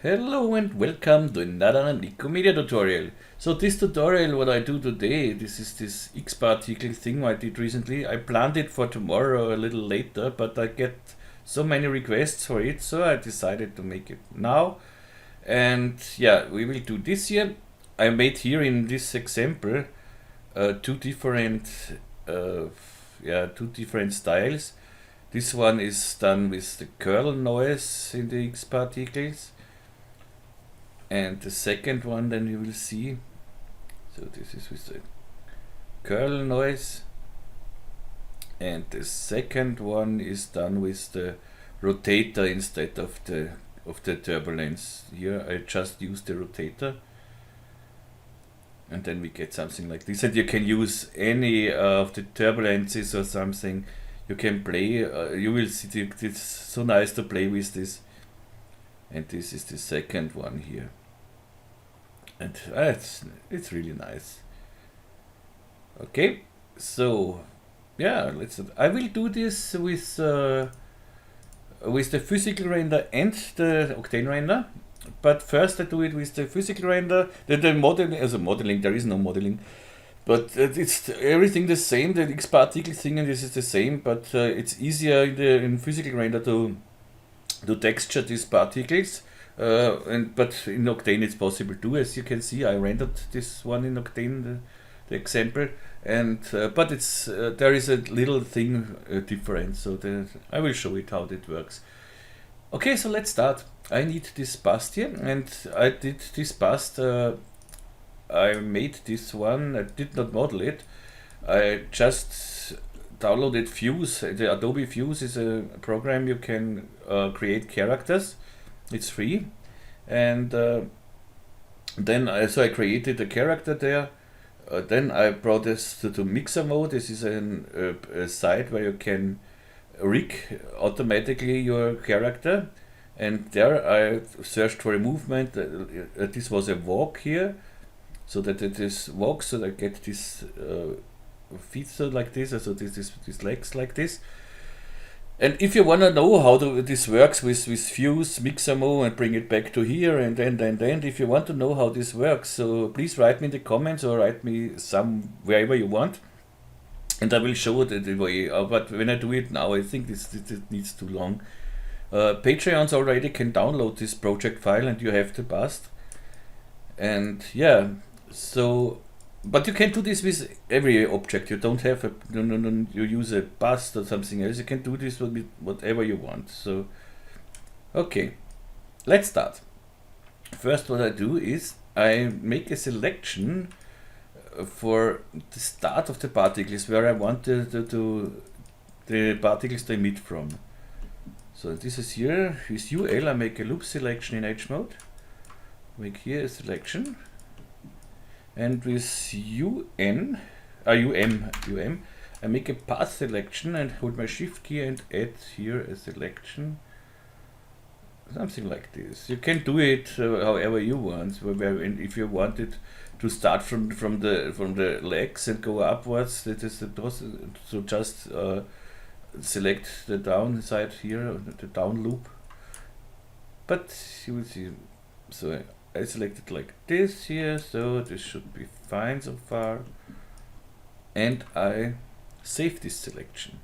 Hello and welcome to another Nikomedia tutorial. So this tutorial, what I do today, this is this X particle thing I did recently. I planned it for tomorrow a little later, but I get so many requests for it, so I decided to make it now. And yeah, we will do this here. I made here in this example two different styles. This one is done with the curl noise in the X particles. And the second one, then you will see, so this is with the curl noise, and the second one is done with the rotator instead of the turbulence. Here I just use the rotator, and then we get something like this. And you can use any of the turbulences or something. You can play. You will see it's so nice to play with this. And this is the second one here, and it's really nice. Okay, so yeah, I will do this with the physical render and the Octane render, but first I do it with the physical render. The modeling, as a modeling, there is no modeling, but it's everything the same. The X particle thing and this is the same, but it's easier in physical render to texture these particles, but in Octane it's possible too. As you can see, I rendered this one in Octane, the example, and but it's there is a little thing different, so I will show it how it works. Okay, so let's start. I need this bust here, and I did this bust. I made this one. I did not model it. I just downloaded Fuse. The Adobe Fuse is a program you can create characters. It's free, and then I created a character there. Then I brought this to mixer mode. This is a site where you can rig automatically your character, and there I searched for a movement. This was a walk here, so that it is walk, so that I get this feet so like this, so these legs like this. And if you want to know how this works with Fuse, mixer mode, and bring it back to here, and then if you want to know how this works, so please write me in the comments or write me wherever you want, and I will show it the way. But when I do it now, I think this needs too long. Patreons already can download this project file, and you have the bust. And yeah, so. But you can do this with every object. You don't have you use a bust or something else. You can do this with whatever you want. So, okay, let's start. First, what I do is I make a selection for the start of the particles where I want the particles to emit from. So this is here with UL. I make a loop selection in Edge mode. Make here a selection. And with UM, I make a path selection and hold my shift key and add here a selection, something like this. You can do it however you want. If you want it to start from the legs and go upwards, that is so just select the down side here, the down loop. But you will see. So I selected like this here, so this should be fine so far, and I save this selection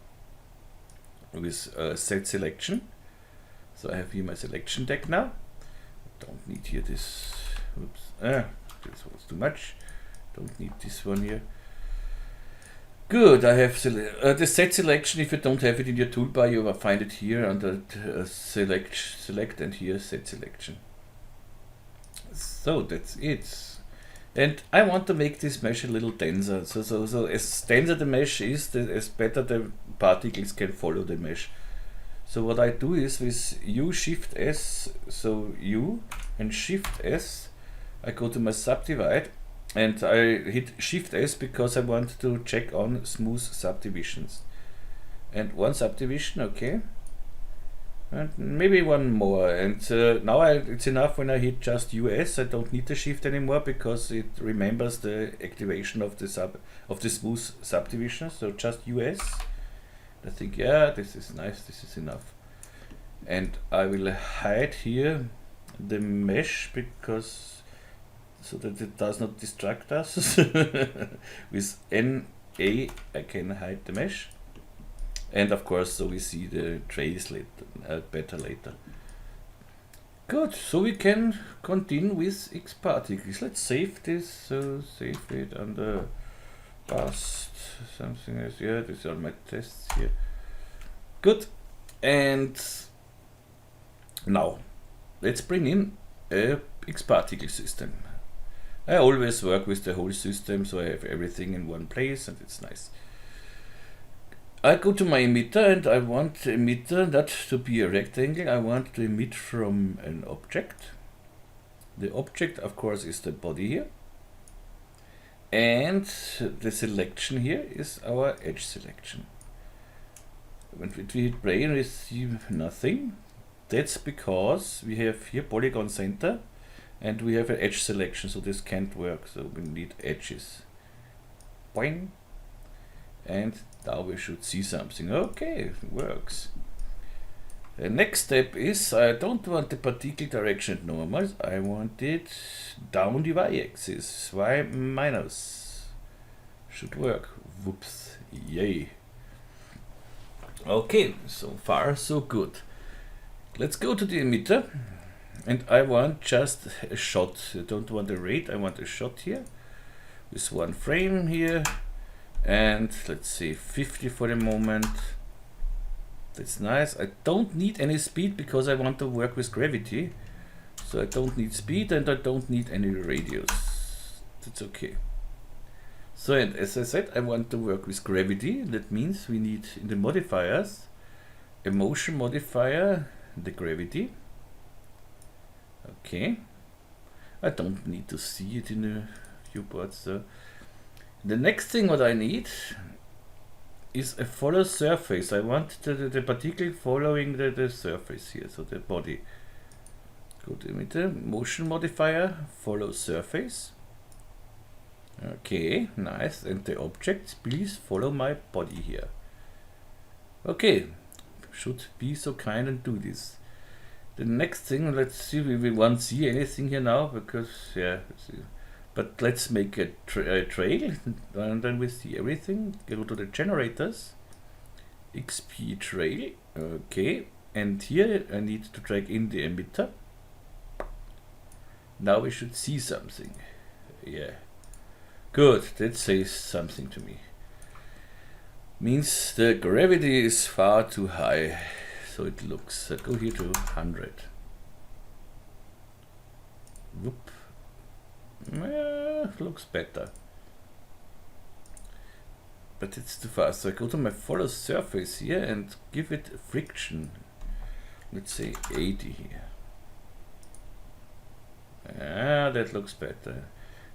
with set selection. So I have here my selection deck now. Don't need here this. Oops, this was too much. Don't need this one here. Good, I have the set selection. If you don't have it in your toolbar, you will find it here under select and here set selection. So that's it, and I want to make this mesh a little denser. So as denser the mesh is, as better the particles can follow the mesh. So what I do is with U Shift S, so U and Shift S, I go to my subdivide, and I hit Shift S because I want to check on smooth subdivisions. And one subdivision, okay. And maybe one more, and now it's enough when I hit just US. I don't need the shift anymore because it remembers the activation of the smooth subdivision. So just US. I think, yeah, this is nice. This is enough. And I will hide here the mesh because so that it does not distract us. With NA I can hide the mesh, and of course so we see the trace later, better later. Good, so we can continue with X particles. Let's save this, so save it under past something else. Yeah, these are my tests here. Good, and now let's bring in a X particle system. I always work with the whole system, so I have everything in one place and it's nice. I go to my emitter and I want the emitter not to be a rectangle. I want to emit from an object. The object, of course, is the body here. And the selection here is our edge selection. When we hit play and receive nothing, that's because we have here polygon center and we have an edge selection, so this can't work. So we need edges. Boing. And now we should see something. Okay, it works. The next step is I don't want the particle direction at normal. I want it down the y-axis. Y minus. Should work. Whoops. Yay. Okay, so far so good. Let's go to the emitter. And I want just a shot. I don't want a rate. I want a shot here. With one frame here. And let's say 50 for the moment. That's nice. I don't need any speed because I want to work with gravity. So I don't need speed and I don't need any radius. That's okay. So, and as I said, I want to work with gravity. That means we need in the modifiers a motion modifier, the gravity. Okay. I don't need to see it in the viewport. So the next thing what I need is a follow surface. I want the particle following the surface here, so the body. Go to emitter, motion modifier, follow surface. Okay, nice. And the object, please follow my body here. Okay, should be so kind and do this. The next thing, let's see, we won't see anything here now because, yeah, but let's make a trail and then we see everything. Go to the generators, XP trail, okay, and here I need to drag in the emitter. Now we should see something. Yeah, good, that says something to me. Means the gravity is far too high, so it looks, go here to 100. Whoop. Looks better, but it's too fast. So I go to my follow surface here and give it friction. Let's say 80 here. Ah, that looks better.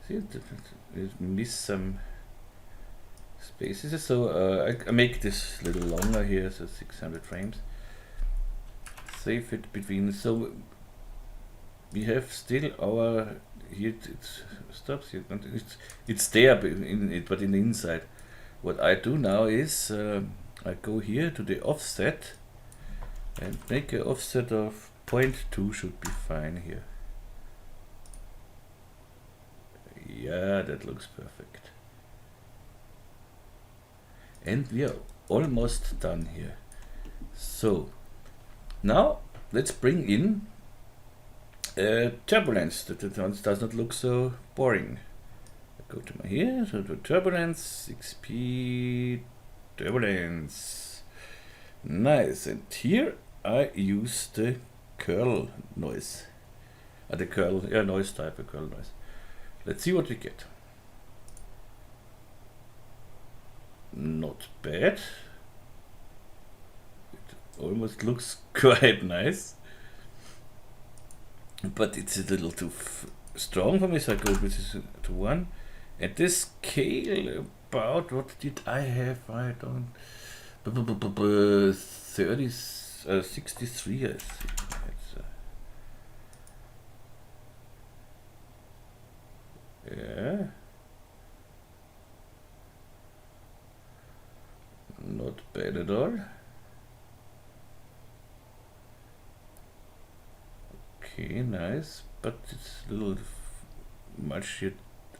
See, it missed some spaces. So I make this a little longer here, so 600 frames. Save it between. So we have still our. Here it stops here. It's there in it, but in the inside. What I do now is I go here to the offset and make an offset of 0.2 should be fine here. Yeah, that looks perfect. And we are almost done here. So now let's bring in turbulence, that it does not look so boring. I go to my here, so to turbulence, XP, turbulence. Nice, and here I use the curl noise. The curl, yeah, noise type, a curl noise. Let's see what we get. Not bad. It almost looks quite nice. But it's a little too strong for me, so I go with this to 1. At this scale, about what did I have? I don't. 30, 63, I think. Yeah. Not bad at all. Okay, nice, but it's a little much yet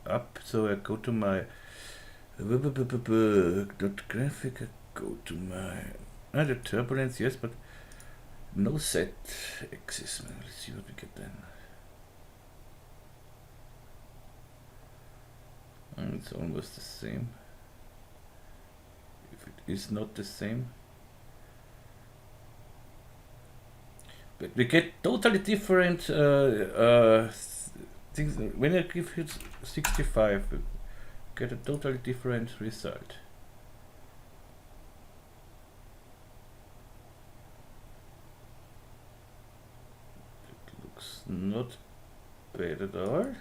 up, so I go to my not graphic, I go to my the turbulence, yes, but no set axis. Let's see what we get then. And it's almost the same. If it is not the same, but we get totally different things. When I give it 65, we get a totally different result. It looks not bad at all,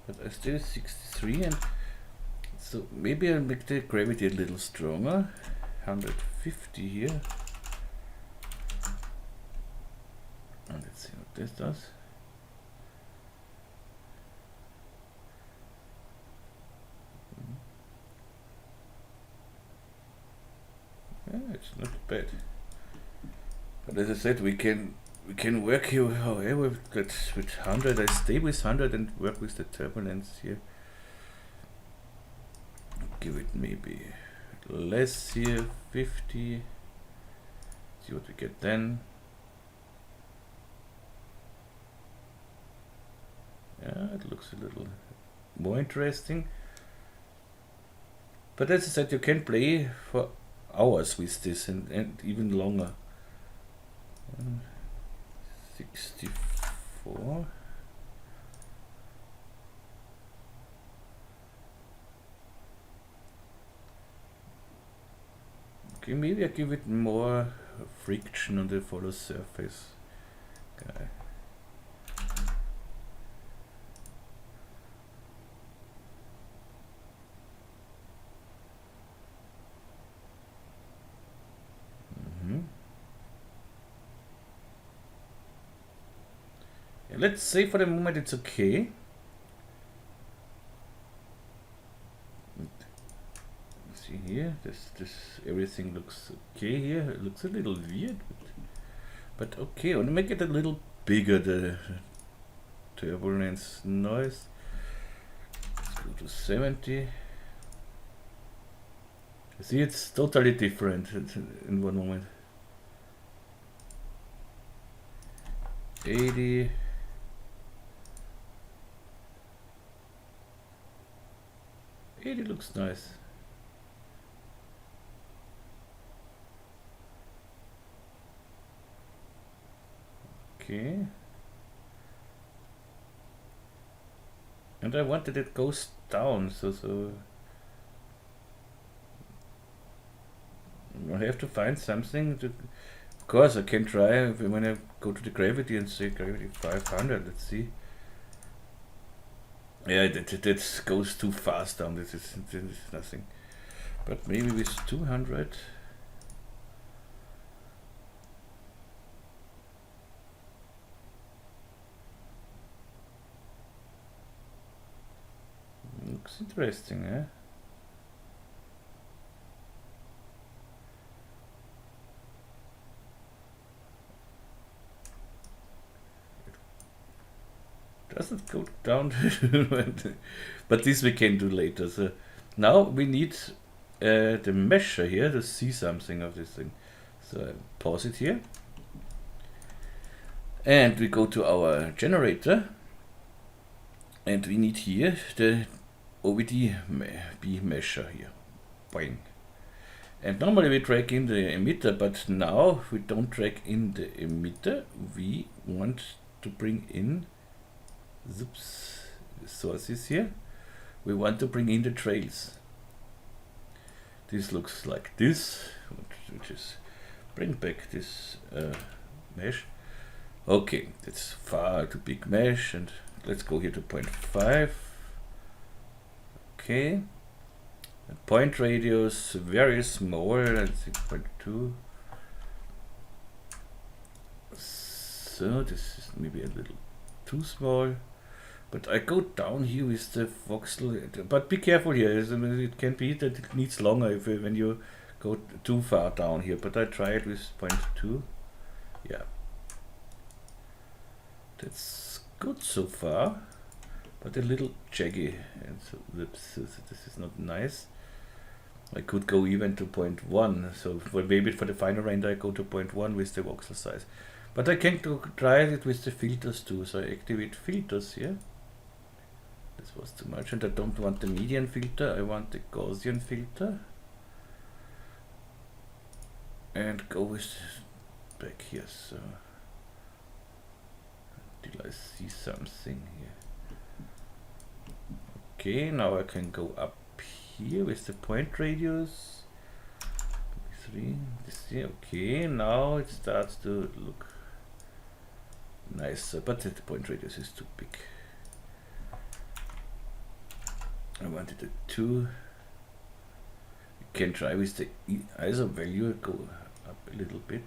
but I still 63, and so maybe I'll make the gravity a little stronger. 150 here. And let's see what this does. Yeah, it's not bad. But as I said, we can work here however with 100. I stay with 100 and work with the turbulence here. Give it maybe less here, 50. See what we get then. Yeah, it looks a little more interesting. But as I said, you can play for hours with this and even longer. 64. Okay, maybe I give it more friction on the follow surface. Okay. Let's say for the moment it's okay. See here, this everything looks okay here. It looks a little weird, but okay. I want to make it a little bigger, the turbulence noise. Let's go to 70. See, it's totally different in one moment. 80. It looks nice. Okay. And I wanted it goes down, so I have to find something to. Of course, I can try when I go to the gravity and say gravity 500. Let's see. Yeah, that goes too fast down. This is nothing. But maybe with 200. Looks interesting, eh? Doesn't go down, but this we can do later. So now we need the measure here to see something of this thing. So I pause it here, and we go to our generator, and we need here the OVD B measure here. Boing. And normally we drag in the emitter, but now we don't drag in the emitter. We want to bring in sources here. We want to bring in the trails. This looks like this, which is bring back this mesh. Okay, that's far too big mesh, and let's go here to 0.5. Okay, the point radius very small, let's see 0.2. So this is maybe a little too small. But I go down here with the voxel, but be careful here. It can be that it needs longer if when you go too far down here. But I try it with 0.2. Yeah. That's good so far, but a little jaggy, and so this is not nice. I could go even to 0.1, so maybe for the final render I go to 0.1 with the voxel size. But I can try it with the filters too, so I activate filters here. This was too much, and I don't want the median filter, I want the Gaussian filter. And go with back here, so till I see something here. Okay, now I can go up here with the point radius. 3, this here. Okay, now it starts to look nicer, but the point radius is too big. I wanted a 2. You can try with the ISO value, go up a little bit.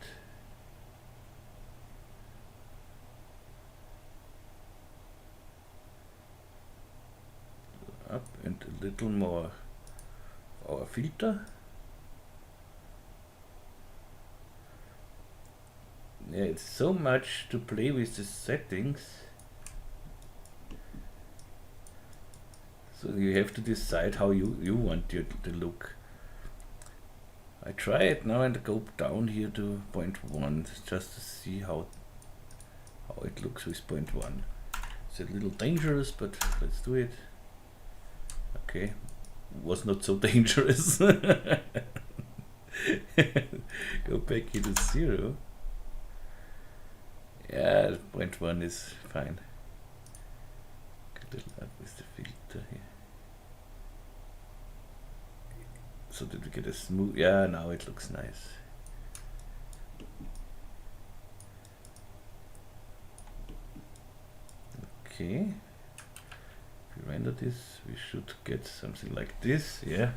Up and a little more our filter. Yeah, it's so much to play with the settings. So you have to decide how you want your to look. I try it now and go down here to 0.1 just to see how it looks with 0.1. It's a little dangerous, but let's do it. Okay, was not so dangerous. Go back here to 0. Yeah, 0.1 is fine. Get a little up with the filter here. So that we get a smooth, yeah, now it looks nice. Okay, if we render this, we should get something like this, yeah.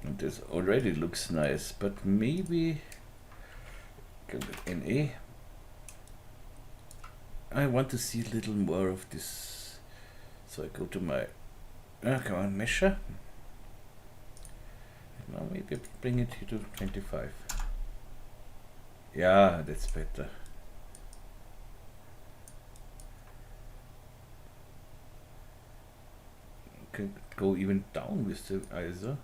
And this already looks nice, but maybe go with NA. I want to see a little more of this, so I go to my come on, measure. Now maybe bring it here to 25. Yeah, that's better. Can go even down with the ISO.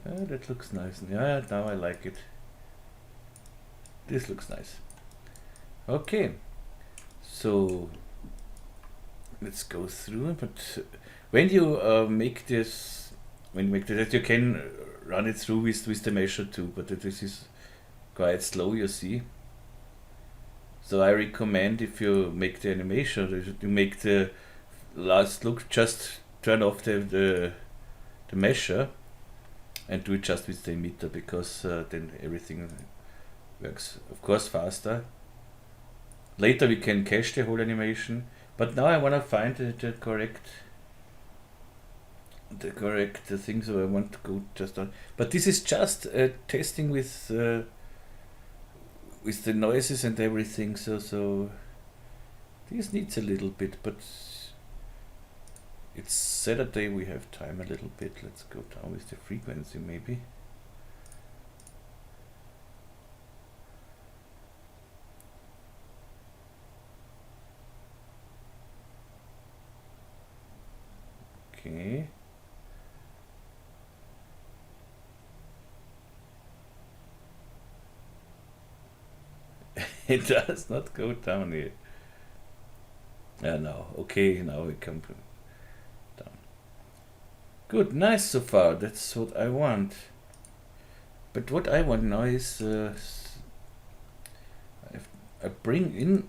That looks nice. Yeah, now I like it. This looks nice. Okay, so let's go through. But when you make this, you can run it through with the measure too. But this is quite slow, you see. So I recommend, if you make the animation, you make the last look, just turn off the measure and do it just with the emitter, because then everything works, of course, faster. Later we can cache the whole animation, but now I want to find the correct thing, so I want to go just on. But this is just testing with the noises and everything, so this needs a little bit, but it's Saturday, we have time a little bit. Let's go down with the frequency maybe. Okay. It does not go down here. No. Okay, now we come down. Good, nice so far. That's what I want. But what I want now is I bring in.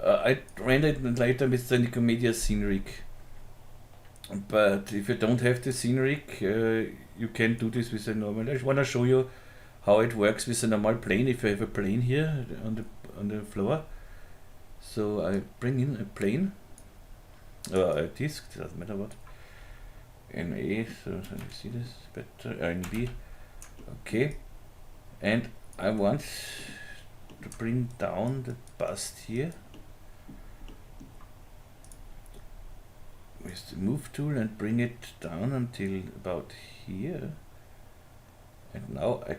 I render it later with the Nikomedias Scene Rig. But if you don't have the Scene Rig, you can do this with a normal. I want to show you how it works with a normal plane. If you have a plane here on the floor, so I bring in a plane, a disc, doesn't matter what. NA, so you see this better. NB, okay. And I want to bring down the bust here. with the move tool and bring it down until about here. And now I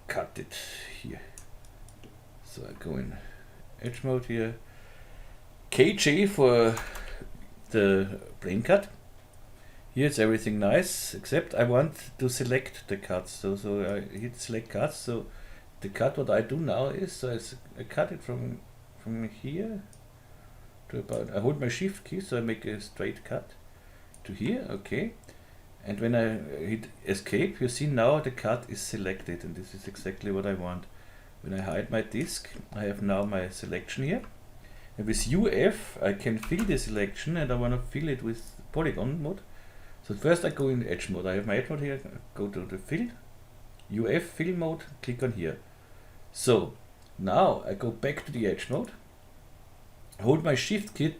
cut it here. So I go in edge mode here. KJ for the plane cut. Here it's everything nice, except I want to select the cuts. So I hit select cuts. So the cut what I do now is, so I cut it from here to about, I hold my shift key so I make a straight cut to here, okay. And when I hit escape, you see now the cut is selected, and this is exactly what I want. When I hide my disk, I have now my selection here. And with UF, I can fill the selection, and I want to fill it with polygon mode. So first I go in edge mode. I have my edge mode here, go to the fill, UF fill mode, click on here. So now I go back to the edge mode, hold my shift key,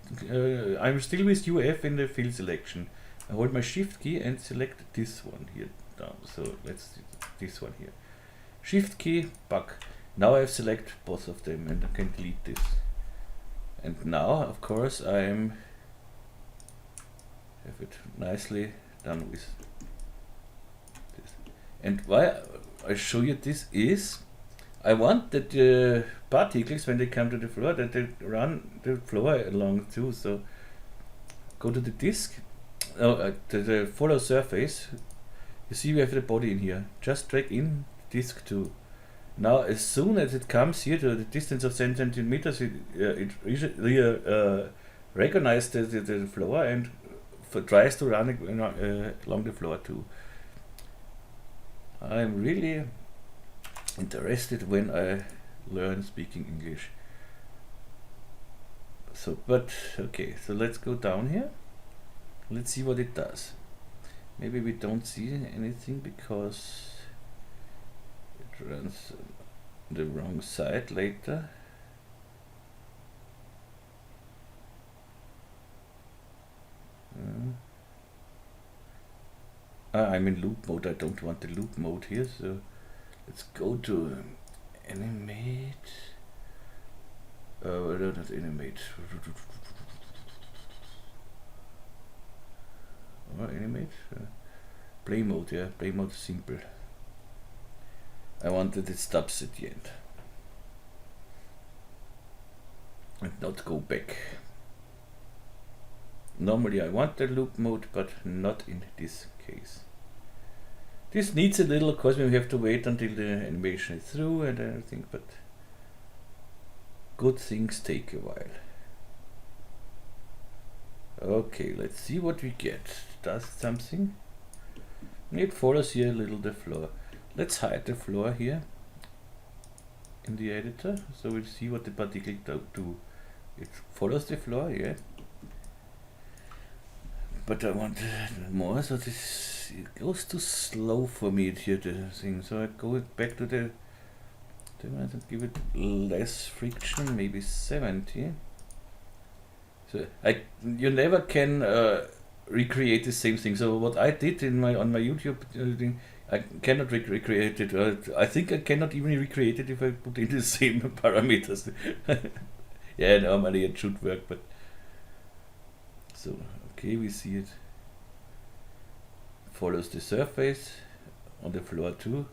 I'm still with UF in the fill selection. I hold my shift key and select this one here down. So let's do this one here. Shift key, back. Now I have select both of them and I can delete this. And now, of course, I have it nicely done with this. And why I show you this is, I want that the particles, when they come to the floor, that they run the floor along too. So go to the disk, to the follow surface. You see we have the body in here. Just drag in disk 2. Now as soon as it comes here to the distance of 10 centimeters, it recognizes the floor and tries to run along the floor too. I'm really interested when I learn speaking English. So, but okay, so let's go down here. Let's see what it does. Maybe we don't see anything because it runs the wrong side later. I'm in loop mode. I don't want the loop mode here, so let's go to animate. Not animate. Animate. Play mode, yeah. Play mode simple. I want that it stops at the end and not go back. Normally I want the loop mode, but not in this case. This needs a little, of course, we have to wait until the animation is through and everything, but good things take a while. Okay, let's see what we get. Does something? It follows here a little the floor. Let's hide the floor here in the editor, so we'll see what the particle do. It follows the floor, yeah. But I want more, so this it goes too slow for me here, the thing. So I go back to the and give it less friction, maybe 70. So you never can recreate the same thing. So what I did on my YouTube thing, I cannot recreate it. I think I cannot even recreate it if I put in the same parameters. Yeah, normally it should work, but so okay, we see it follows the surface on the floor too.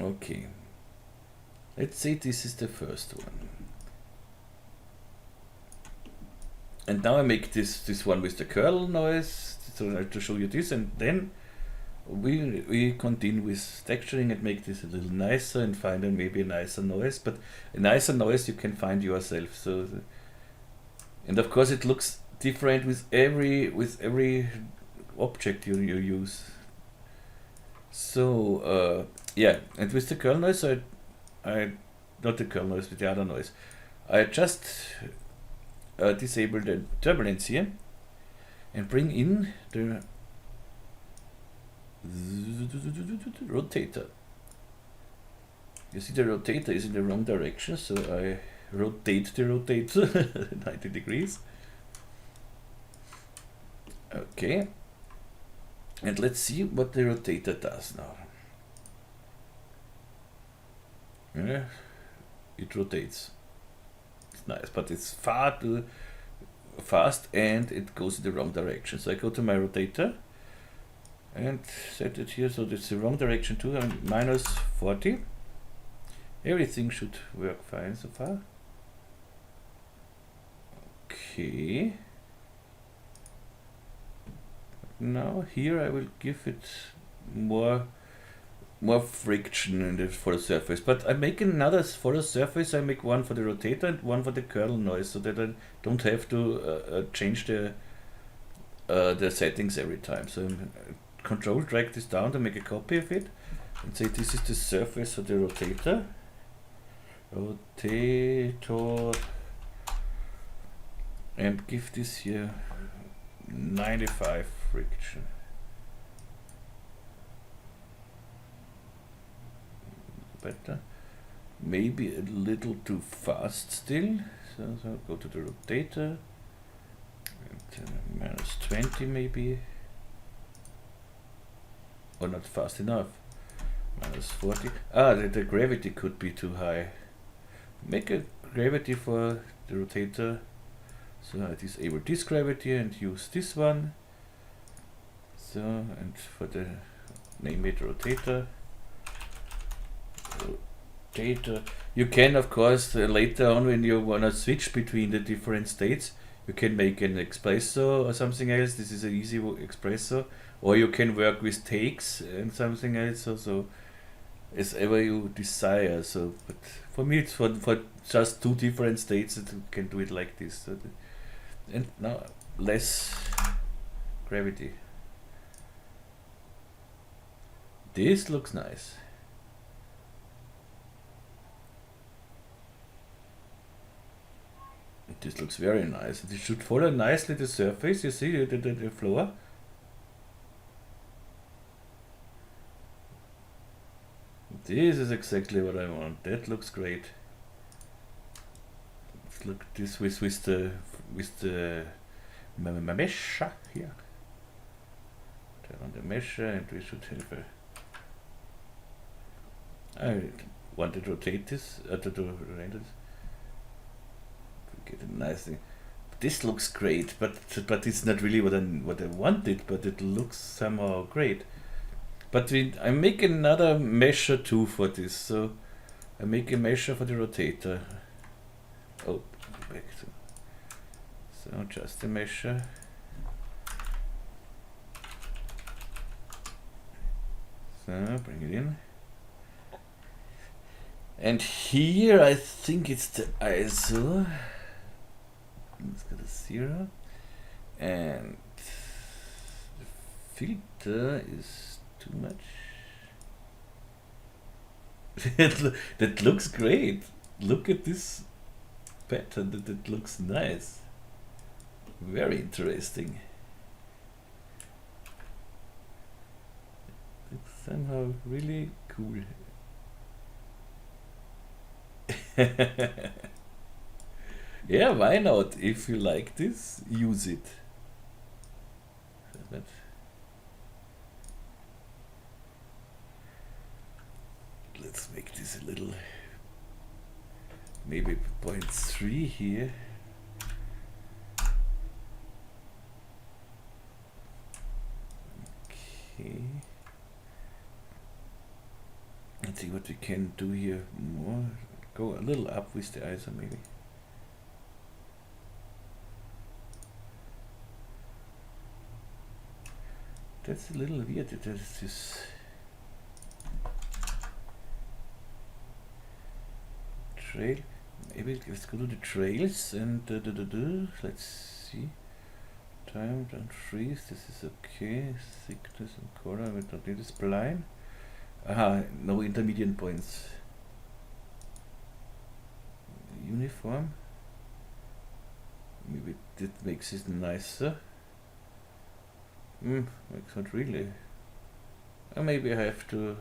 Okay, let's say this is the first one. And now I make this one with the curl noise, so to show you this, and then we continue with texturing and make this a little nicer and find maybe a nicer noise. But a nicer noise you can find yourself. So, and of course it looks different with every object you use. So yeah, and with the curl noise, I not the curl noise, with the other noise, I just disable the turbulence here and bring in the rotator. You see the rotator is in the wrong direction, so I rotate the rotator 90 degrees. Okay, and let's see what the rotator does now. Yeah, it rotates. It's nice, but it's far too fast and it goes in the wrong direction. So I go to my rotator and set it here so that's the wrong direction too, minus 40. Everything should work fine so far. Okay. Now here I will give it more friction for the surface, but I make another for the surface. I make one for the rotator and one for the curl noise, so that I don't have to change the settings every time. So control drag this down to make a copy of it and say this is the surface of the rotator. And give this here 95 friction. Better. Maybe a little too fast still. So go to the rotator. And, minus 20 maybe. Or not fast enough. Minus 40. The gravity could be too high. Make a gravity for the rotator. So I disable this gravity and use this one. So, and for the name it rotator. You can of course later on when you wanna switch between the different states, you can make an espresso or something else. This is an easy espresso, or you can work with takes and something else. So as ever you desire. So, but for me it's for just two different states that you can do it like this. So and now less gravity. This looks nice. This looks very nice. It should follow nicely the surface. You see the floor. This is exactly what I want. That looks great. Let's look at this with the mesh here. Turn on the mesh and we should have I want to rotate this to rotate this. Get a nice thing. This looks great, but it's not really what I wanted. But it looks somehow great. But I make another measure too for this. So I make a measure for the rotator. Oh, back to. So just a measure. So bring it in. And here I think it's the ISO. Let's get a 0. And the filter is too much. That looks great. Look at this pattern. That looks nice. Very interesting. It's somehow really cool. Yeah, why not? If you like this, use it. But let's make this a little, maybe 0.3 here. Okay. Let's see what we can do here more. Go a little up with the ISO maybe. That's a little weird. There's this trail. Maybe let's go to the trails and let's see. Time, don't freeze. This is okay. Thickness and color. We don't need a spline. Aha, no intermediate points. Uniform. Maybe that makes it nicer. Makes not really. Maybe I have to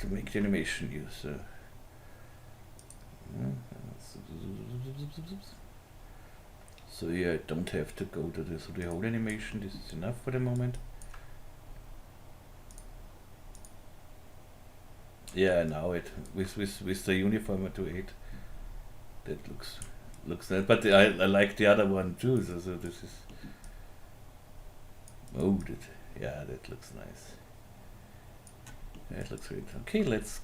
make the animation use. So yeah, I don't have to go to the whole animation. This is enough for the moment. Yeah, now it with the uniform to 8, that looks looks nice, but I like the other one too. So this is. Oh, yeah, that looks nice. That looks great. Okay, let's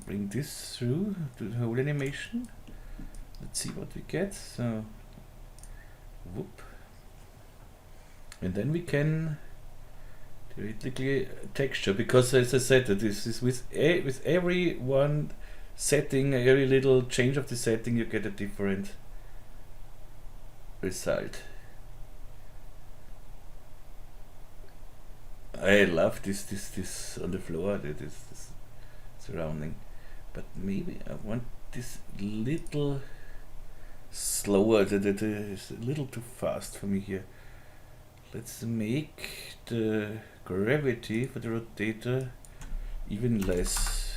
bring this through to the whole animation. Let's see what we get. So, whoop, and then we can theoretically texture, because as I said, that this is with every one setting, every little change of the setting, you get a different result. I love this on the floor, this surrounding, but maybe I want this little slower. It's a little too fast for me here. Let's make the gravity for the rotator even less.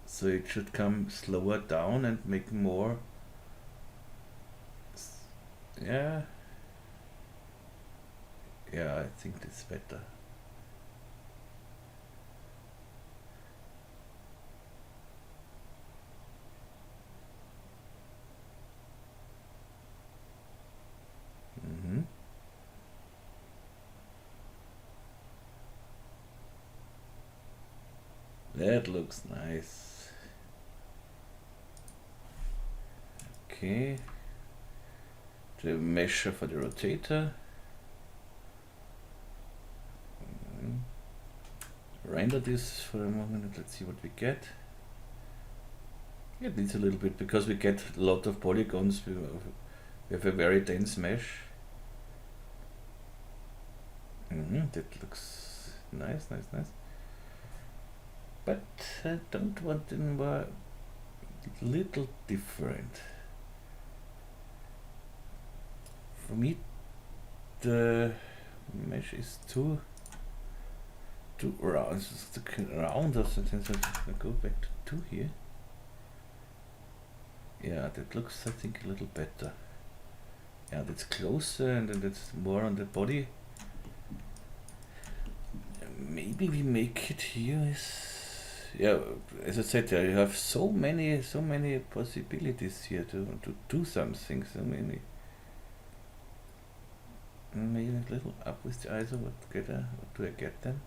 So it should come slower down and make more. Yeah, I think that's better. That looks nice. Okay. The measure for the rotator. Render this for a moment. Let's see what we get. It needs a little bit because we get a lot of polygons. We have a very dense mesh. That looks nice. But I don't want it more little different. For me, the mesh is too round. It's too round or something. So I go back to 2 here. Yeah, that looks, I think, a little better. Yeah, that's closer, and then that's more on the body. Maybe we make it here. Yeah, as I said, you have so many possibilities here to do something. So many. Maybe a little up with the ISO. What do I get then?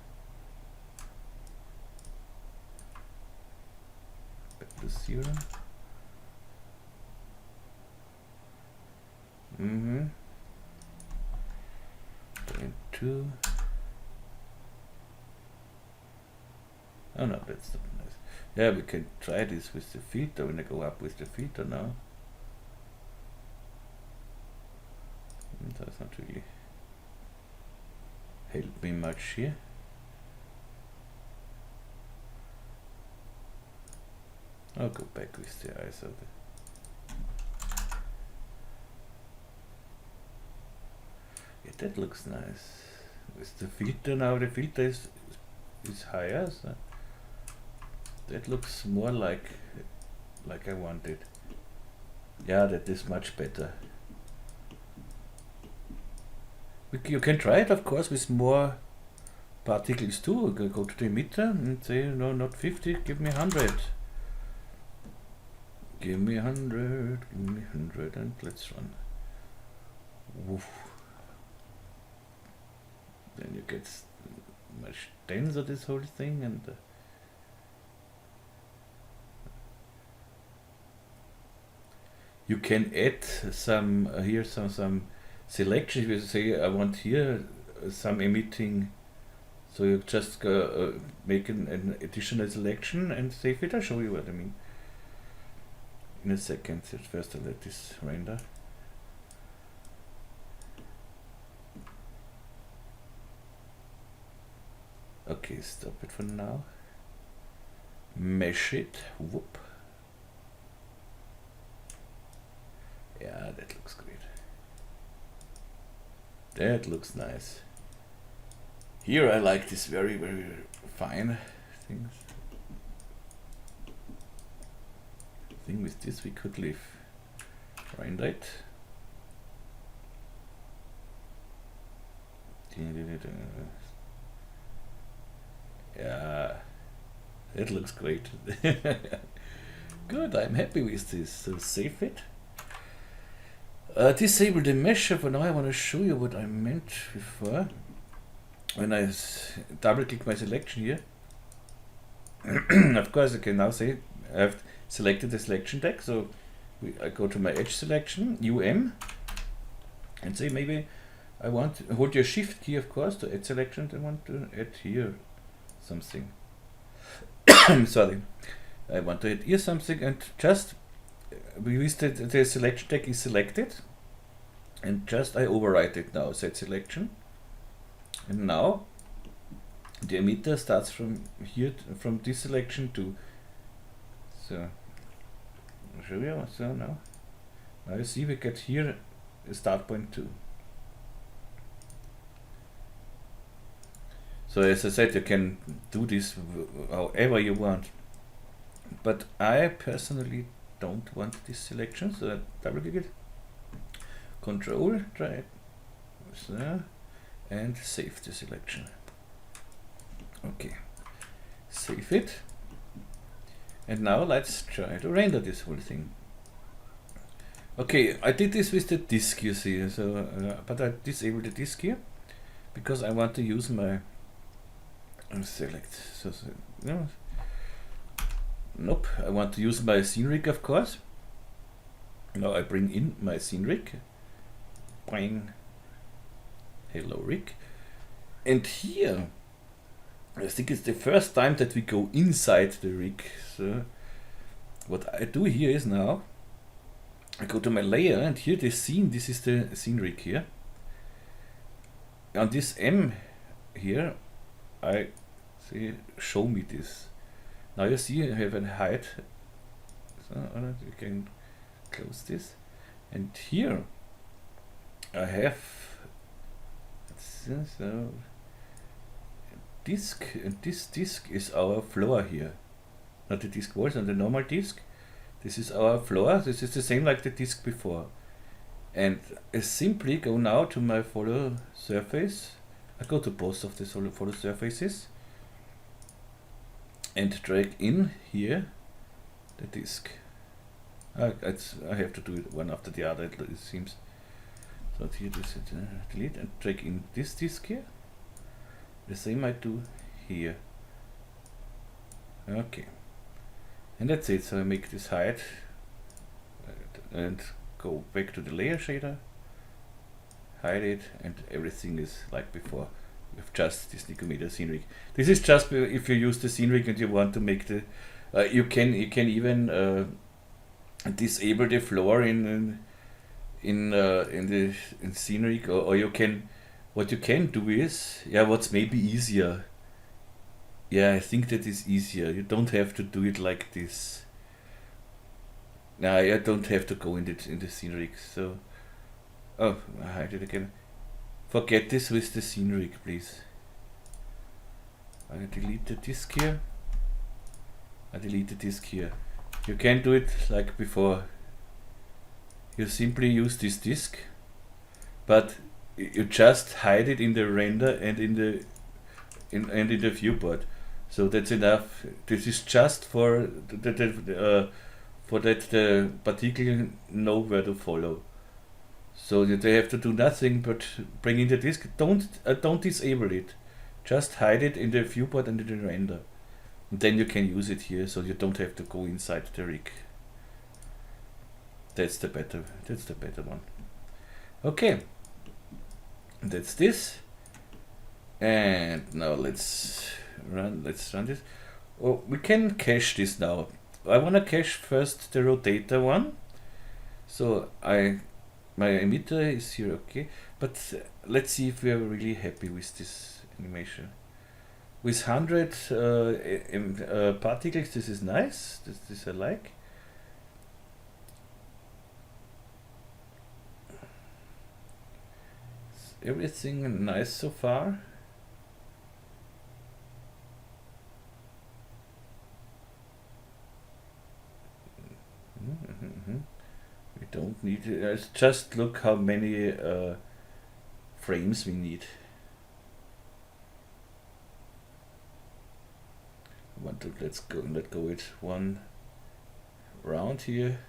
Back to 0. And 2. Oh no, that's not nice. Yeah, we can try this with the filter. When I go up with the filter now, that's not really help me much here. I'll go back with the ISO. Yeah, that looks nice. With the filter now, the filter is higher, so that looks more like I wanted. Yeah, that is much better. You can try it, of course, with more particles too. You can go to the emitter and say, no, not 50, give me 100. Give me 100, and let's run. Woof. Then you get much denser, this whole thing, and you can add some here some selection. If you say I want here some emitting, so you just make an additional selection and save it. I'll show you what I mean in a second. First I'll let this render. Okay, stop it for now. Mesh it. Whoop. Yeah, that looks great. That looks nice. Here I like this very fine things. I think with this we could live. Render it. Yeah, That looks great. Good, I'm happy with this. So save it. Disable the mesh. For now I want to show you what I meant before. When I double click my selection here, of course I can now say I've selected the selection tag. So I go to my edge selection, UM, and say maybe I want to hold your shift key, of course, to add selection. I want to add here something. Sorry, I want to add here something, and just with the selection tag is selected, and just I overwrite it now. Set selection, and now the emitter starts from here, from this selection to. So I'll show you. So now you see we get here a start point 2. So as I said, you can do this however you want, but I personally don't want this selection, so I double click it, Control, try it, so, and save the selection. Okay, save it, and now let's try to render this whole thing. Okay, I did this with the disk, you see, so but I disabled the disk here because I want to use my select. No. Nope, I want to use my scene rig, of course. Now I bring in my scene rig. Bang. Hello rig. And here, I think it's the first time that we go inside the rig. So what I do here is now, I go to my layer, and here the scene, this is the scene rig here. On this M here, I say show me this. Now you see I have a hide, so you can close this, and here I have so disk, and this disk is our floor here, not the disk walls and the normal disk. This is our floor. This is the same like the disk before, and I simply go now to my follow surface. I go to both of the follow surfaces and drag in here the disk. I have to do it one after the other, it seems. So here this delete and drag in this disk here. The same I do here. Okay, and that's it. So I make this hide and go back to the layer shader, hide it, and everything is like before. With just this Nikomedias Scene Rig. This is just if you use the Scene Rig and you want to make the, you can even disable the floor in Scene Rig, or you can, what you can do is, what's maybe easier. I think that is easier. You don't have to do it like this. I don't have to go in the Scene Rig. So, I hide it again. Forget this with the Scene Rig, please. I delete the disk here. I delete the disk here. You can do it like before. You simply use this disk, but you just hide it in the render and in the viewport. So that's enough. This is just for that the particle know where to follow. So they have to do nothing but bring in the disk. Don't disable it. Just hide it in the viewport and in the render. And then you can use it here, so you don't have to go inside the rig. That's the better one. Okay. That's this. And now let's run this. Oh, we can cache this now. I wanna cache first the rotator one. So my emitter is here, okay, but let's see if we are really happy with this animation. With 100 particles, this is nice. This I like. Is everything nice so far? We don't need it. Let's just look how many frames we need. let's go it one round here.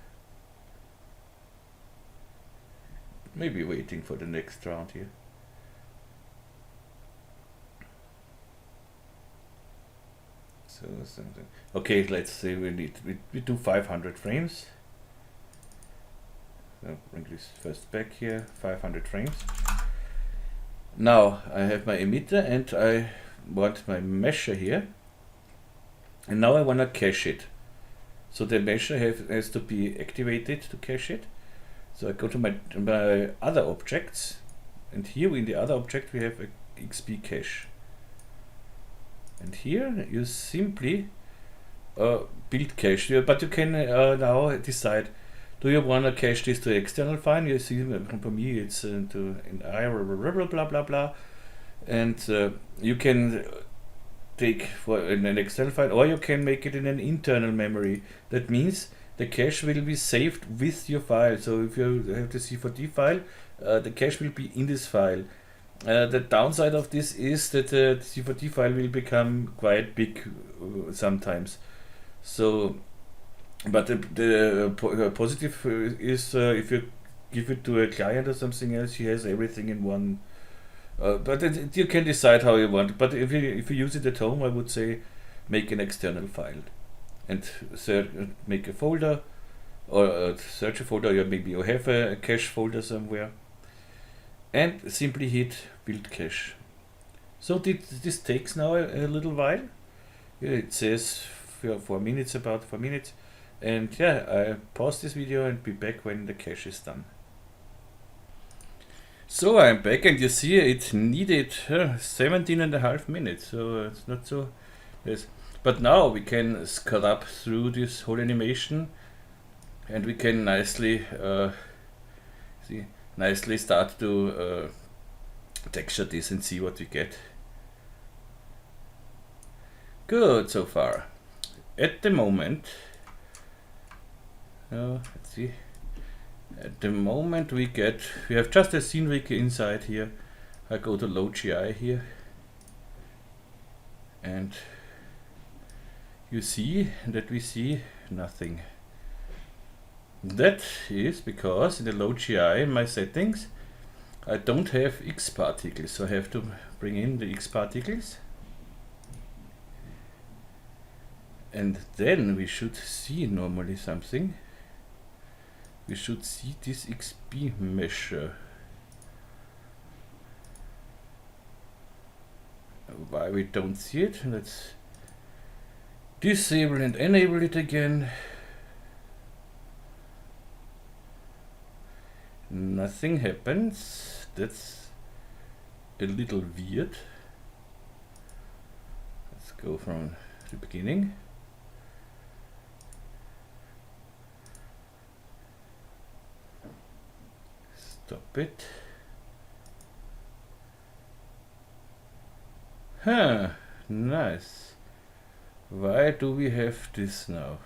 Maybe waiting for the next round here. So something. Okay, let's say we do 500 frames. So bring this first back here, 500 frames. Now I have my emitter and I want my measure here. And now I want to cache it. So the measure has to be activated to cache it. So I go to my other objects, and here in the other object we have a XP cache. And here you simply build cache, but you can now decide, do you want to cache this to external file? You see, for me it's into an blah blah blah, and you can take for an external file, or you can make it in an internal memory. That means the cache will be saved with your file. So if you have the C4D file, the cache will be in this file. The downside of this is that the C4D file will become quite big sometimes. So, but the positive is if you give it to a client or something else, he has everything in one. But you can decide how you want. But if you use it at home, I would say make an external file and make a folder or search a folder. Or maybe you have a cache folder somewhere, and simply hit build cache. So this takes now a little while. Yeah, it says 4 minutes, about 4 minutes, and yeah, I pause this video and be back when the cache is done. So I'm back, and you see it needed 17.5 minutes, so it's not so yes. But now we can scrub through this whole animation, and we can nicely start to texture this and see what we get. Good so far. At the moment, let's see. At the moment we have just a scene rig inside here. I go to load GI here, and you see that we see nothing. That is because in the load GI, in my settings, I don't have X particles, so I have to bring in the X particles, and then we should see normally something. We should see this XP measure. Why we don't see it? Let's disable and enable it again. Nothing happens. That's a little weird. Let's go from the beginning. Stop it. Huh, nice. Why do we have this now?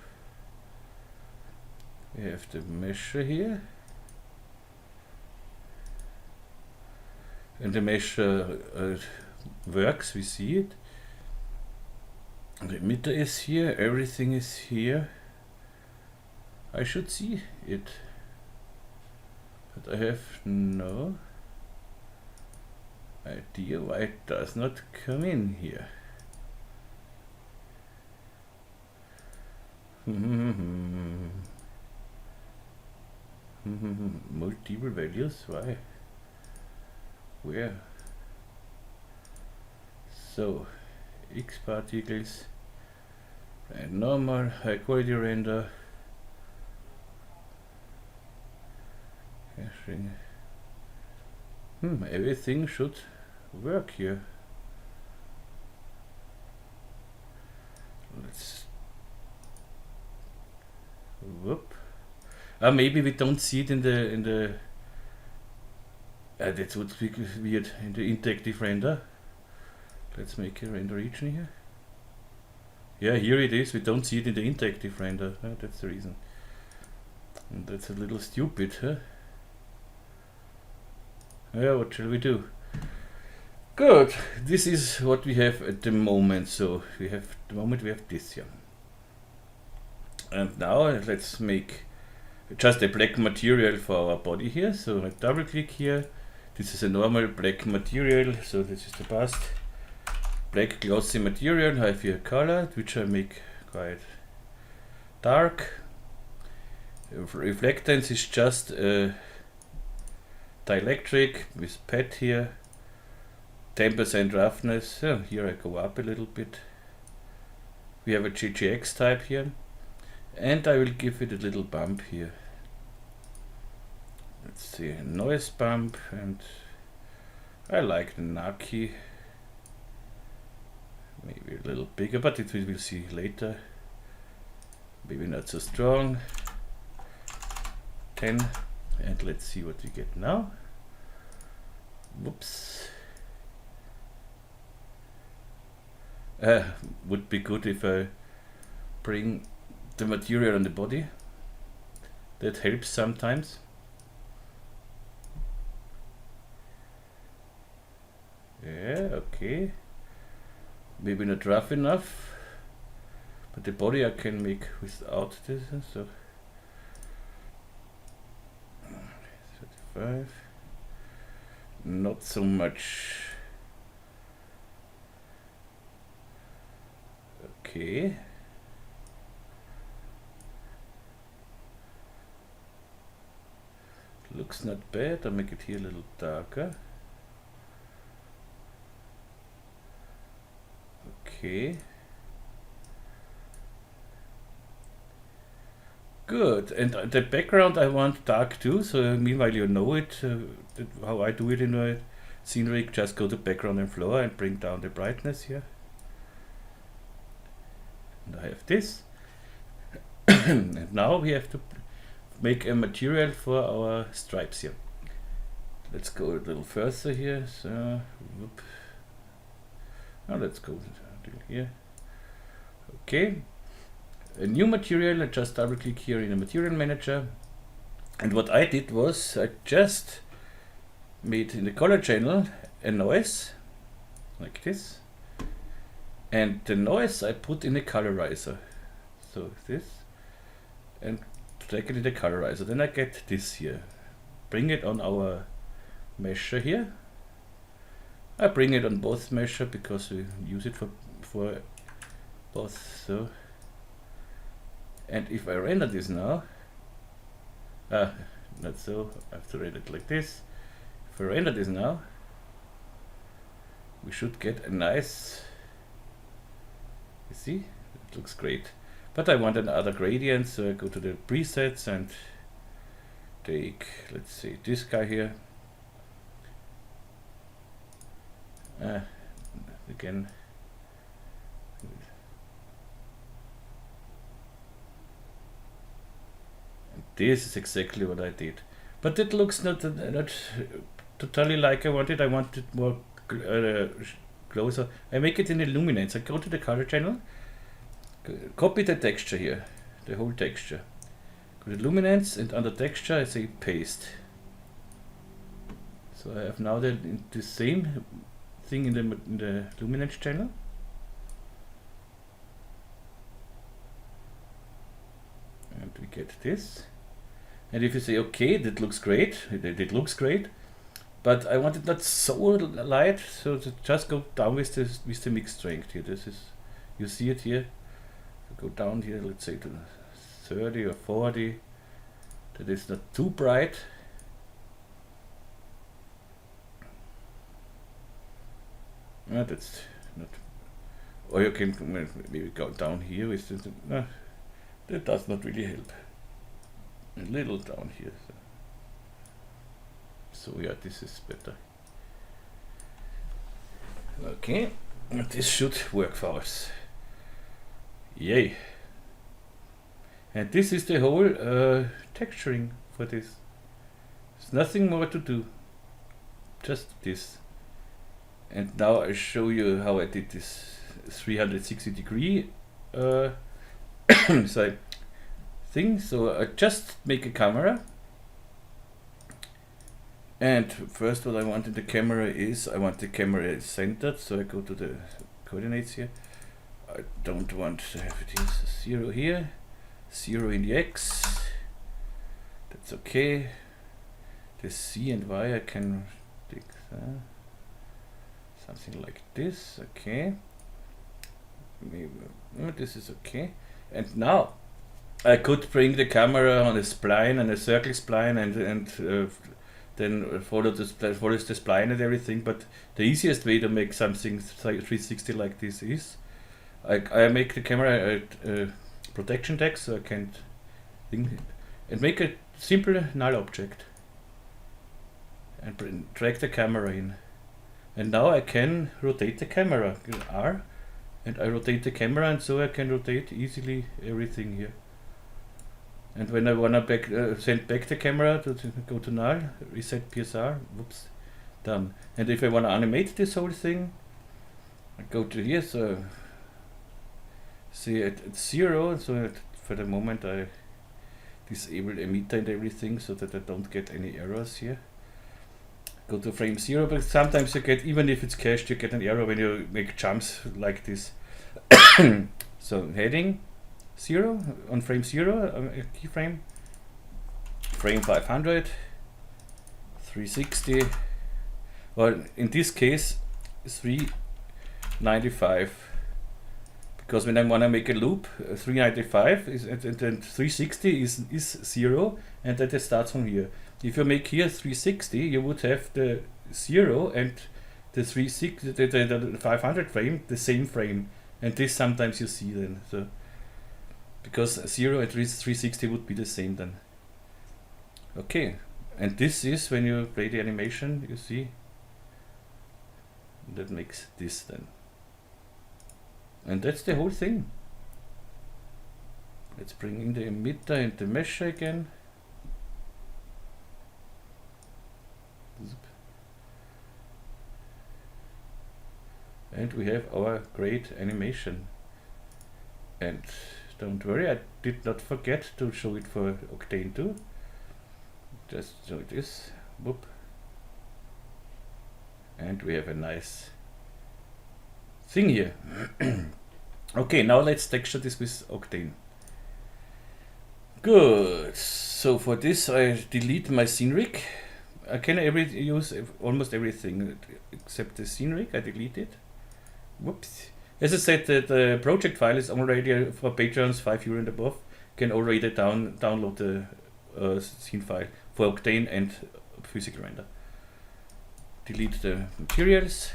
We have the measure here. And the measure works, we see it. The emitter is here, everything is here. I should see it. But I have no idea why it does not come in here. Multiple values, why? Where? So, X particles, and normal, high quality render. Everything should work here. Let's whoop. Maybe we don't see it in the that would be weird in the interactive render. Let's make a render region here. Yeah, here it is. We don't see it in the interactive render. That's the reason. And that's a little stupid, huh? Yeah, what shall we do? Good. This is what we have at the moment. So we have this here. And now let's make just a black material for our body here. So I double click here. This is a normal black material. So this is the past black glossy material. I have here color, which I make quite dark. Reflectance is just a dielectric with pad here. 10% roughness. Here I go up a little bit. We have a GGX type here, and I will give it a little bump here. Let's see, a noise bump, and I like the Naki. Maybe a little bigger, but it we will see later. Maybe not so strong. 10, and let's see what we get now. Whoops. Would be good if I bring the material on the body. That helps sometimes. Yeah, okay. Maybe not rough enough, but the body I can make without this. So 35. Not so much. Okay. Looks not bad. I'll make it here a little darker. Okay. Good. And the background I want dark too. So meanwhile you know it, how I do it in a scene rig. Just go to background and floor and bring down the brightness here. And I have this. And now we have to make a material for our stripes here. Let's go a little further here. So, whoop. Now let's go here. Okay. A new material. I just double click here in the material manager. And what I did was I just made in the color channel a noise like this. And the noise I put in the colorizer. So this. And drag it in the colorizer. Then I get this here. Bring it on our measure here. I bring it on both measure because we use it for both. So. And if I render this now, not so, I have to render it like this. If I render this now, we should get a nice, you see, it looks great. But I want another gradient, so I go to the presets and take, let's see, this guy here. Again. And this is exactly what I did. But it looks not totally like I wanted. I want it more closer. I make it in the luminance. I go to the color channel, copy the texture here, the whole texture. Go to luminance, and under texture I say paste. So I have now the same thing in the luminance channel. And we get this. And if you say okay, that looks great, it looks great, but I want it not so light, so to just go down with the mix strength here. This is, you see it here. Go down here, let's say to 30 or 40. That is not too bright. That's not. Or you can maybe go down here with this. That does not really help. A little down here. So yeah, this is better. Okay, this should work for us. Yay! And this is the whole texturing for this. There's nothing more to do. Just this. And now I show you how I did this 360-degree so thing. So I just make a camera. And first what I want in the camera is, I want the camera centered, so I go to the coordinates here. I don't want to have it here, 0 here, 0 in the X, that's okay. The C and Y I can take something like this, okay. Maybe this is okay. And now I could bring the camera on a spline and a circle spline and then follows the spline and everything, but the easiest way to make something 360 like this is I make the camera a protection tag, so I can't think, and make a simple null object and drag the camera in, and now I can rotate the camera, R, and I rotate the camera, and so I can rotate easily everything here. And when I wanna send back the camera to go to null, reset PSR, whoops, done. And if I wanna animate this whole thing, I go to here, so see at 0, so for the moment I disable emitter and everything so that I don't get any errors here. Go to frame 0, but sometimes you get, even if it's cached, you get an error when you make jumps like this. So heading 0 on frame 0, a keyframe, frame 500, 360, or in this case 395, because when I want to make a loop, 395 is, and then 360 is 0, and that it starts from here. If you make here 360, you would have the 0 and the 360, the 500 frame, the same frame, and this sometimes you see then. So because 0 and 360 would be the same then. Okay, and this is when you play the animation, you see, that makes this then. And that's the whole thing. Let's bring in the emitter and the mesh again. And we have our great animation. And don't worry, I did not forget to show it for Octane 2. Just show it this. Whoop. And we have a nice thing here. Okay, now let's texture this with Octane. Good. So for this I delete my scene rig. I can use almost everything except the scene rig. I delete it. Whoops. As I said, the project file is already for patrons €5 and above. You can already download the scene file for Octane and physical render. Delete the materials.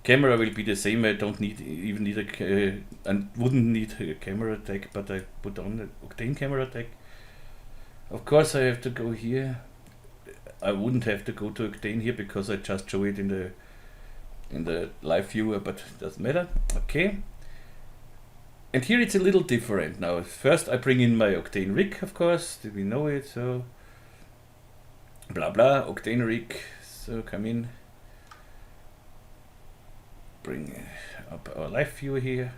Camera will be the same. I don't even need a and wouldn't need a camera tag, but I put on the Octane camera tag. Of course, I have to go here. I wouldn't have to go to Octane here because I just show it in the live viewer, but it doesn't matter. Okay. And here it's a little different now. First, I bring in my Octane rig, of course. Did we know it? So blah blah Octane rig. So come in. Bring up our live viewer here.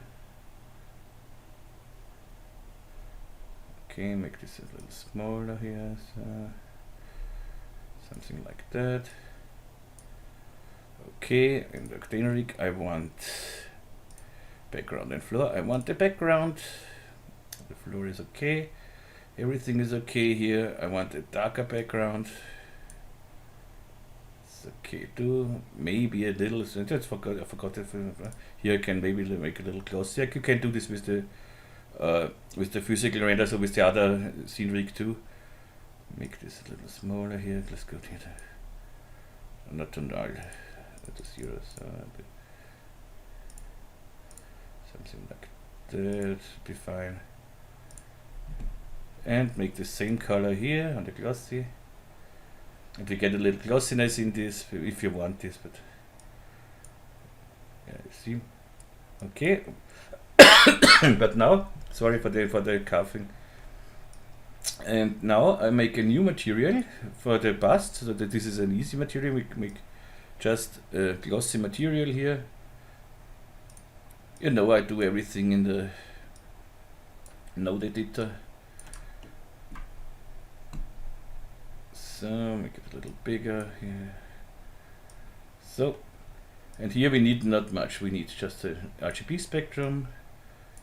Okay, make this a little smaller here, so something like that. Okay, in the Octane rig I want background and floor. I want the background. The floor is okay. Everything is okay here. I want a darker background. Okay, too. Maybe a little. I forgot it. Here I can maybe make a little glossy. You can do this with the physical render, so with the other scene rig too. Make this a little smaller here. Let's go to the not to null, to 0. So something like that be fine. And make the same color here on the glossy. And we get a little glossiness in this if you want this, but yeah, you see. Okay. But now, sorry for the coughing. And now I make a new material for the bust, so that this is an easy material. We make just a glossy material here. You know, I do everything in the node editor. So make it a little bigger here. So, and here we need not much. We need just an RGB spectrum.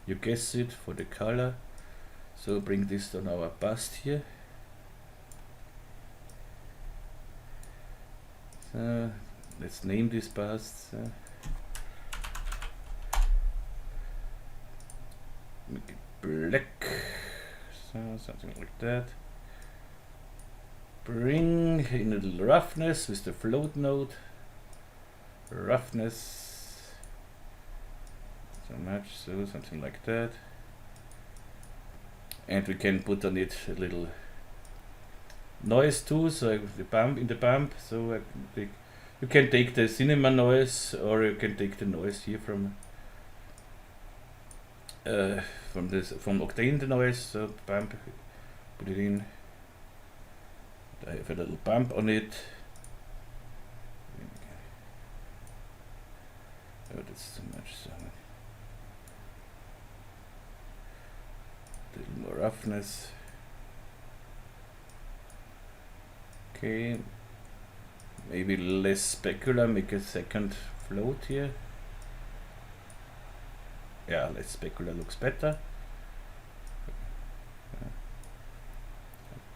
You guess it, for the color. So bring this on our bust here. So let's name this bust. So make it black. So something like that. Bring in a little roughness with the float node. Roughness. So much, so something like that. And we can put on it a little noise too, so the bump in the bump. So I can take, you can take the cinema noise, or you can take the noise here from Octane the noise. So bump, put it in. I have a little bump on it. Oh, that's too much. So a little more roughness. Okay, maybe less specular. Make a second float here. Yeah, less specular looks better.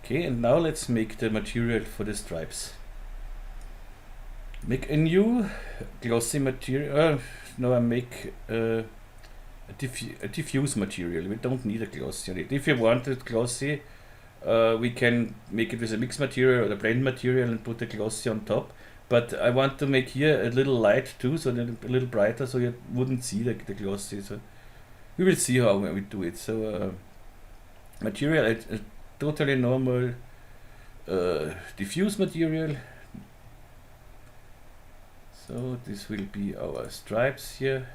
Okay, and now let's make the material for the stripes. Make a new glossy material. No, I make a diffuse material. We don't need a glossy on it. If you want it glossy, we can make it with a mixed material or a blend material and put a glossy on top. But I want to make here a little light too, so that a little brighter, so you wouldn't see the glossy. So we will see how we do it. So material, a totally normal diffuse material. So this will be our stripes here.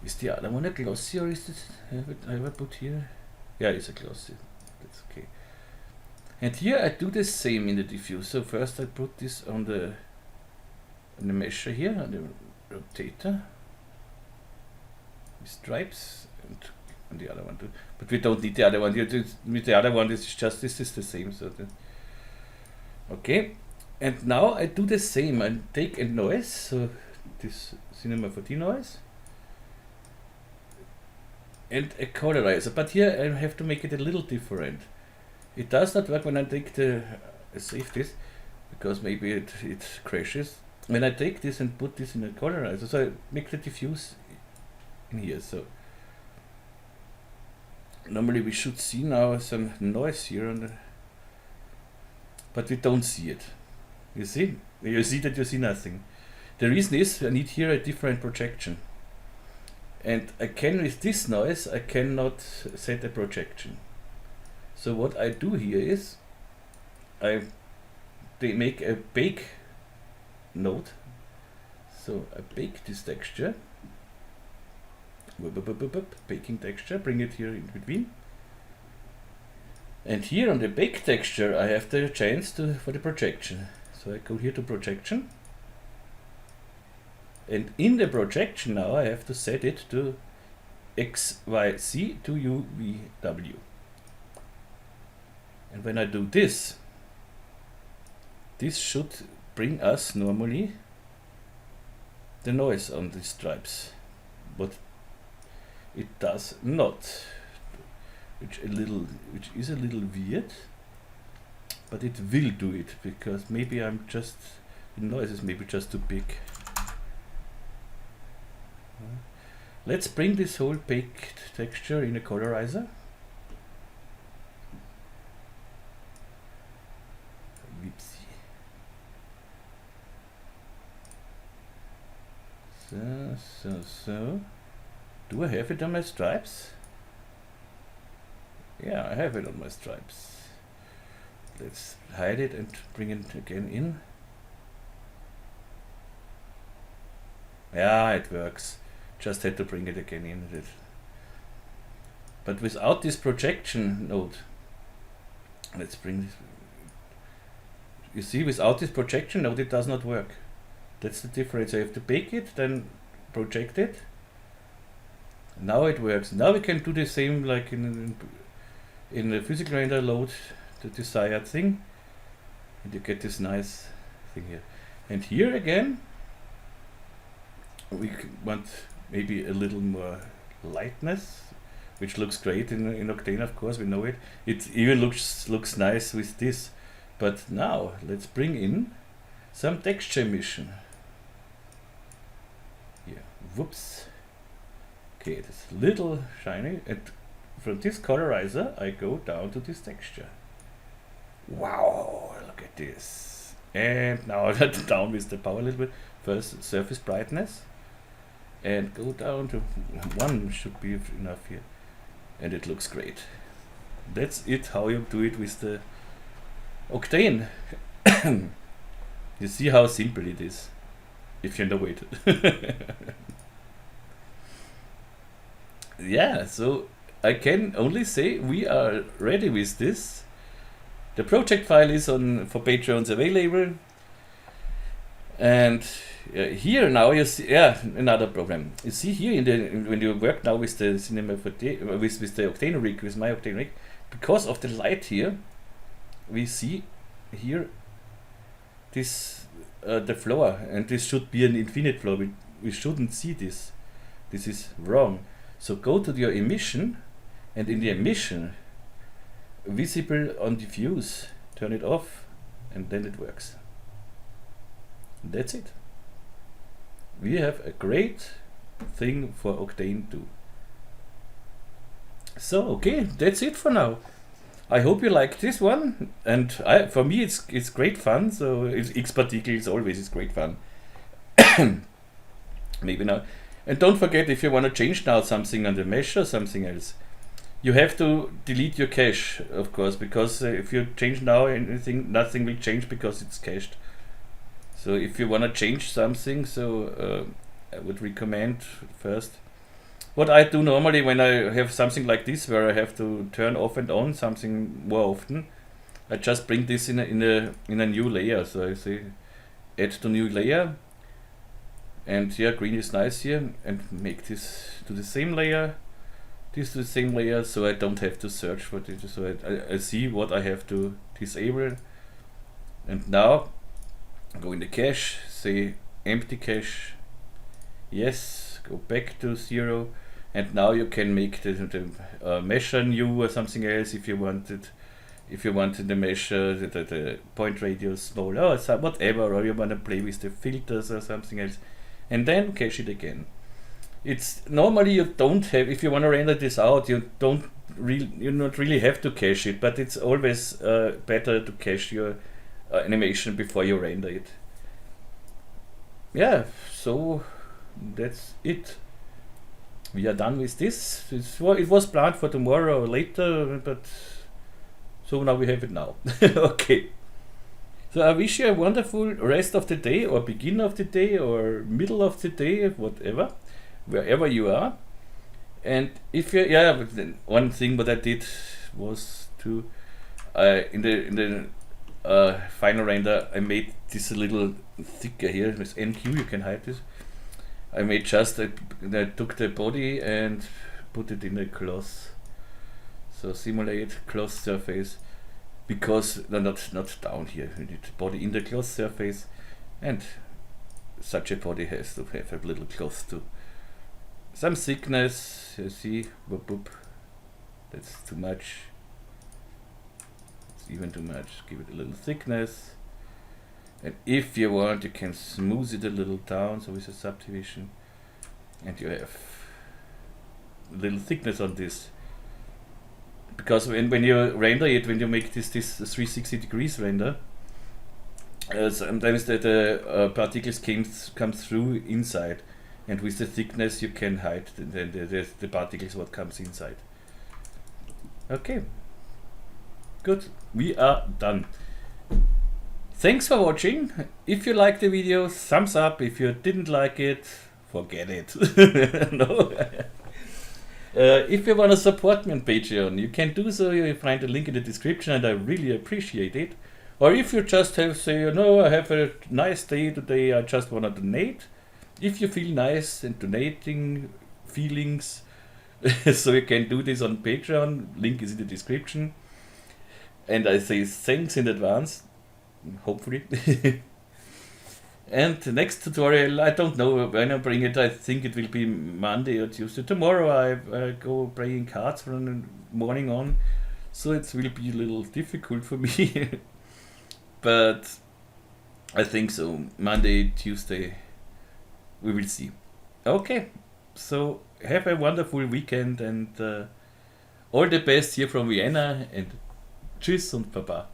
Is the other one a glossy, or is it? Have I put here? Yeah, it's a glossy. That's okay. And here I do the same in the diffuse. So first I put this on the measure here, on the rotator. With stripes, and on the other one too. But we don't need the other one. With the other one, this is the same. So okay. And now I do the same. I take a noise, so this Cinema 4D noise, and a colorizer. But here I have to make it a little different. It does not work when I take save this, because maybe it crashes. When I take this and put this in a colorizer, so I make the diffuse in here. So normally we should see now some noise here on the, but we don't see it. You see? You see that you see nothing. The reason is I need here a different projection. And I can, with this noise, I cannot set a projection. So what I do here is, they make a bake node. So I bake this texture. Baking texture, bring it here in between. And here on the bake texture I have the chance for the projection. So I go here to projection, and in the projection now I have to set it to X, Y, Z to U, V, W. And when I do this, this should bring us normally the noise on the stripes, but it does not, which is a little weird. But it will do it, because maybe the noise is maybe just too big. Let's bring this whole baked texture in a colorizer. Whoopsie. So. Do I have it on my stripes? Yeah, I have it on my stripes. Let's hide it and bring it again in. Yeah, it works. Just had to bring it again in. But without this projection node, let's bring this. You see, without this projection node, it does not work. That's the difference. I have to bake it, then project it. Now it works. Now we can do the same like in the physical render, load the desired thing, and you get this nice thing here. And here again, we want maybe a little more lightness, which looks great in Octane, of course, we know it. It even looks nice with this. But now let's bring in some texture emission. Here, whoops. Okay, it's a little shiny, and from this colorizer I go down to this texture. Wow, look at this. And now down with the power a little bit. First surface brightness, and go down to 1 should be enough here, and it looks great. That's it, how you do it with the Octane. You see how simple it is, if you know it. Yeah, so I can only say we are ready with this. The project file is for Patreons available. And here now you see, another problem. You see here when you work now with the cinema with the Octane rig, with my Octane rig, because of the light here, we see here this the floor, and this should be an infinite floor. We shouldn't see this. This is wrong. So go to your emission, and in the emission, visible on diffuse, turn it off, and then it works. That's it. We have a great thing for Octane 2. So okay, that's it for now. I hope you like this one, and for me it's great fun. So X particles always is great fun. Maybe now, and don't forget, if you want to change now something on the mesh or something else, you have to delete your cache, of course, because if you change now anything, nothing will change because it's cached. So if you want to change something, so I would recommend first. What I do normally when I have something like this, where I have to turn off and on something more often, I just bring this in a new layer. So I say add to new layer, and here green is nice here, and make this to the same layer, this to the same layer, so I don't have to search for this. So I see what I have to disable, and now go in the cache, say empty cache, yes, go back to 0, and now you can make the measure new or something else if you wanted. If you wanted the measure, the point radius small, or whatever, or you want to play with the filters or something else, and then cache it again. It's normally you don't have, if you want to render this out, you not really have to cache it, but it's always better to cache your animation before you render it. Yeah, so that's it. We are done with this. It was planned for tomorrow or later, but so now we have it now. Okay. So I wish you a wonderful rest of the day, or beginning of the day, or middle of the day, whatever, wherever you are. And if you, one thing what I did was to in the final render, I made this a little thicker here with NQ. You can hide this. I made just I took the body and put it in a cloth. So simulate cloth surface, because not down here. We need the body in the cloth surface, and such a body has to have a little cloth too. Some thickness. You see, boop boop. That's too much. Even too much. Give it a little thickness, and if you want, you can smooth it a little down, so with a subdivision, and you have a little thickness on this. Because when you render it, when you make this 360 degrees render, sometimes the particles come through inside, and with the thickness you can hide the particles what comes inside. Okay. Good, we are done. Thanks for watching. If you liked the video, thumbs up. If you didn't like it, forget it. No. If you want to support me on Patreon, you can do so. You find the link in the description, and I really appreciate it. Or if you just have I have a nice day today, I just want to donate. If you feel nice and donating feelings, So you can do this on Patreon, link is in the description. And I say thanks in advance, hopefully. And the next tutorial, I don't know when I bring it. I think it will be Monday or Tuesday. Tomorrow I go playing cards from the morning on, so it will be a little difficult for me. But I think so. Monday, Tuesday, we will see. Okay, so have a wonderful weekend and all the best here from Vienna, and tschüss und baba.